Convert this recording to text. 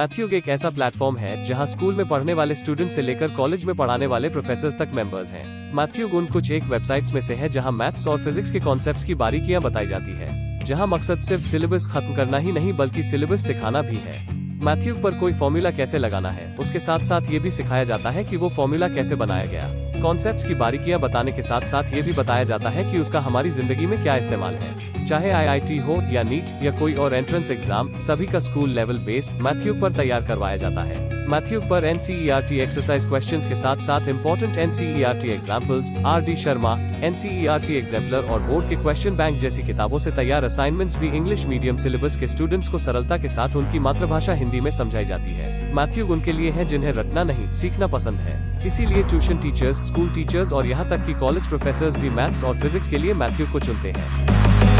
मैथयुग एक ऐसा प्लेटफॉर्म है जहां स्कूल में पढ़ने वाले स्टूडेंट से लेकर कॉलेज में पढ़ाने वाले प्रोफेसर्स तक मेंबर्स हैं। मैथयुग उन कुछ एक वेबसाइट्स में से है जहां मैथ्स और फिजिक्स के कॉन्सेप्ट्स की बारीकियां बताई जाती है, जहां मकसद सिर्फ सिलेबस खत्म करना ही नहीं बल्कि सिलेबस सिखाना भी है। मैथयुग पर कोई फॉर्मूला कैसे लगाना है, उसके साथ साथ ये भी सिखाया जाता है कि वो फॉर्मूला कैसे बनाया गया। कॉन्सेप्ट्स की बारीकियां बताने के साथ साथ ये भी बताया जाता है कि उसका हमारी जिंदगी में क्या इस्तेमाल है। चाहे IIT हो या नीट या कोई और एंट्रेंस एग्जाम, सभी का स्कूल लेवल बेस मैथयुग पर तैयार करवाया जाता है। मैथयुग पर NCERT एक्सरसाइज क्वेश्चंस के साथ साथ important NCERT examples, R.D Sharma, NCERT exemplar और बोर्ड के क्वेश्चन बैंक जैसी किताबों से तैयार असाइनमेंट्स भी इंग्लिश मीडियम सिलेबस के स्टूडेंट्स को सरलता के साथ उनकी मातृभाषा हिंदी में समझाई जाती है। मैथयुग उनके लिए है जिन्हें रटना नहीं, सीखना पसंद है। इसीलिए ट्यूशन टीचर्स, स्कूल टीचर्स और यहाँ तक कि कॉलेज प्रोफेसर्स भी मैथ्स और फिजिक्स के लिए मैथयुग को चुनते हैं।